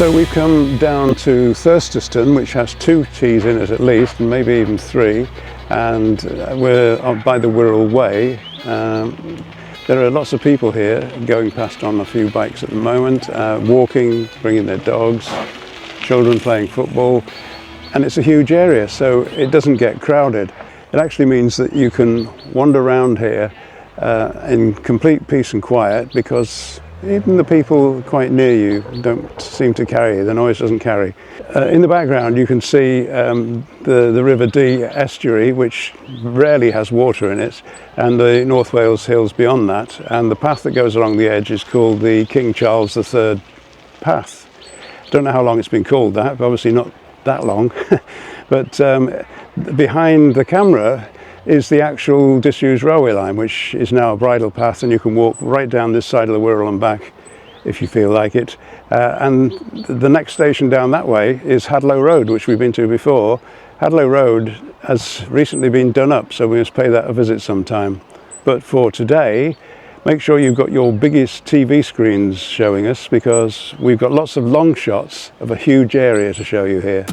So we've come down to Thurstaston, which has 2 teas in it at least, and maybe even 3, and we're by the Wirral Way. There are lots of people here going past on a few bikes at the moment, walking, bringing their dogs, children playing football, and it's a huge area, so it doesn't get crowded. It actually means that you can wander around here in complete peace and quiet, because even the people quite near you don't seem to carry, the noise doesn't carry. In the background you can see the River Dee estuary, which rarely has water in it, and the North Wales hills beyond that, and the path that goes along the edge is called the King Charles III path. Don't know how long it's been called that, but obviously not that long. But behind the camera is the actual disused railway line, which is now a bridle path, and you can walk right down this side of the Wirral and back if you feel like it. And the next station down that way is Hadlow Road, which we've been to before. Hadlow Road has recently been done up, so we must pay that a visit sometime. But for today, make sure you've got your biggest TV screens showing us, because we've got lots of long shots of a huge area to show you here.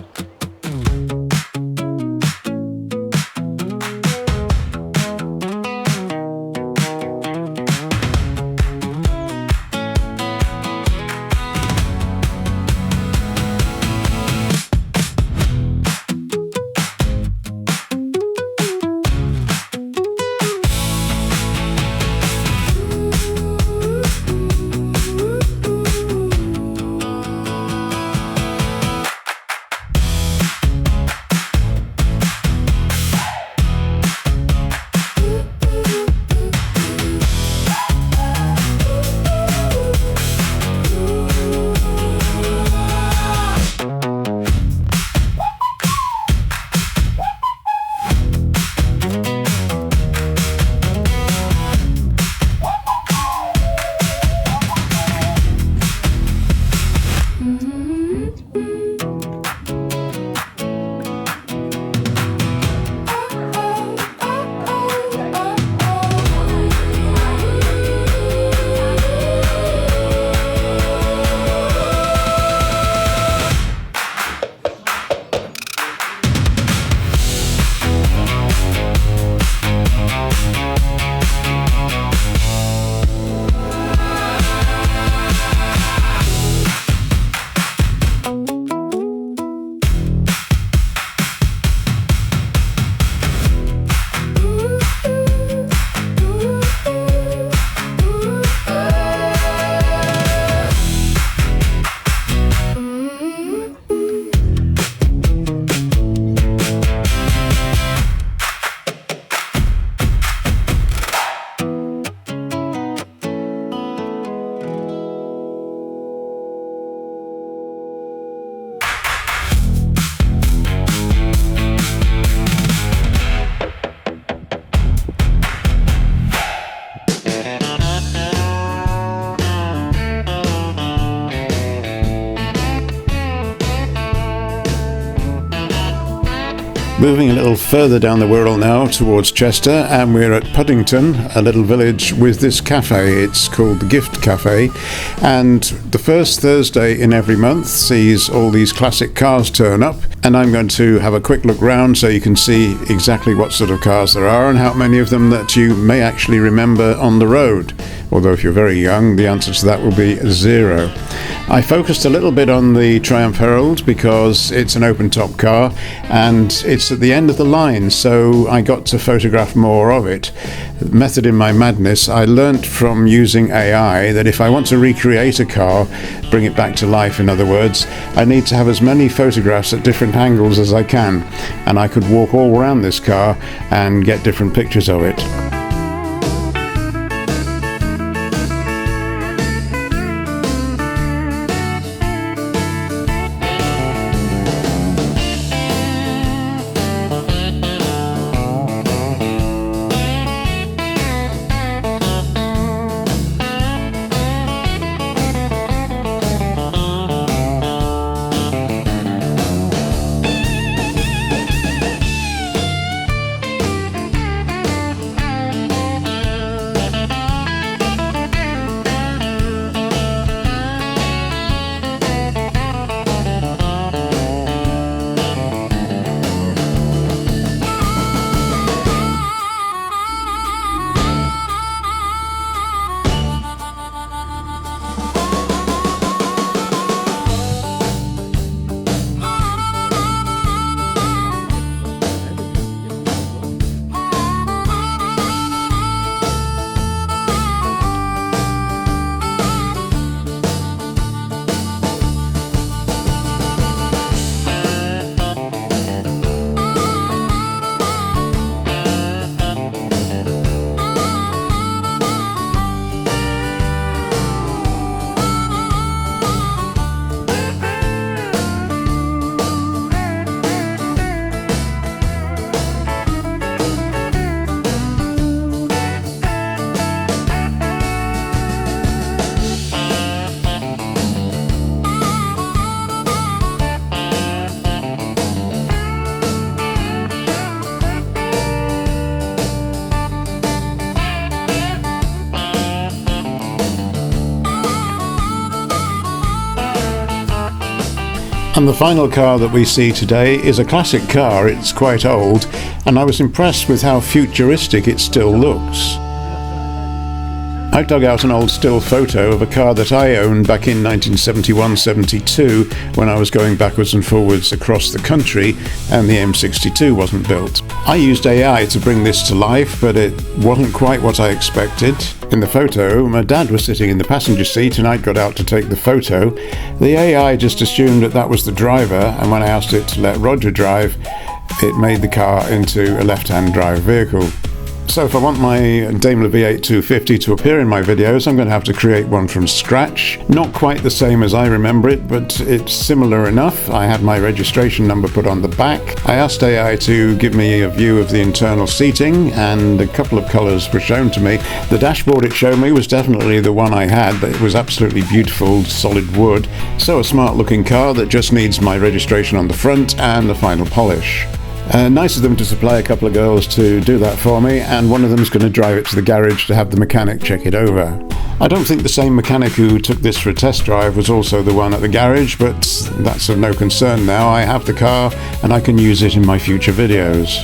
Moving a little further down the Wirral now towards Chester, and we're at Puddington, a little village with this cafe. It's called the Gift Cafe, and the first Thursday in every month sees all these classic cars turn up, and I'm going to have a quick look round so you can see exactly what sort of cars there are and how many of them that you may actually remember on the road. Although if you're very young, the answer to that will be 0. I focused a little bit on the Triumph Herald because it's an open top car and it's at the end of the line, so I got to photograph more of it. Method in my madness, I learnt from using AI that if I want to recreate a car, bring it back to life in other words, I need to have as many photographs at different angles as I can, and I could walk all around this car and get different pictures of it. And the final car that we see today is a classic car. It's quite old, and I was impressed with how futuristic it still looks. I dug out an old still photo of a car that I owned back in 1971-72 when I was going backwards and forwards across the country and the M62 wasn't built. I used AI to bring this to life, but it wasn't quite what I expected. In the photo, my dad was sitting in the passenger seat and I'd got out to take the photo. The AI just assumed that that was the driver, and when I asked it to let Roger drive, it made the car into a left-hand drive vehicle. So if I want my Daimler V8 250 to appear in my videos, I'm going to have to create one from scratch. Not quite the same as I remember it, but it's similar enough. I had my registration number put on the back. I asked AI to give me a view of the internal seating, and a couple of colours were shown to me. The dashboard it showed me was definitely the one I had. It was absolutely beautiful, solid wood. So a smart looking car that just needs my registration on the front and the final polish. Nice of them to supply a couple of girls to do that for me, and one of them is going to drive it to the garage to have the mechanic check it over. I don't think the same mechanic who took this for a test drive was also the one at the garage, but that's of no concern now. I have the car and I can use it in my future videos.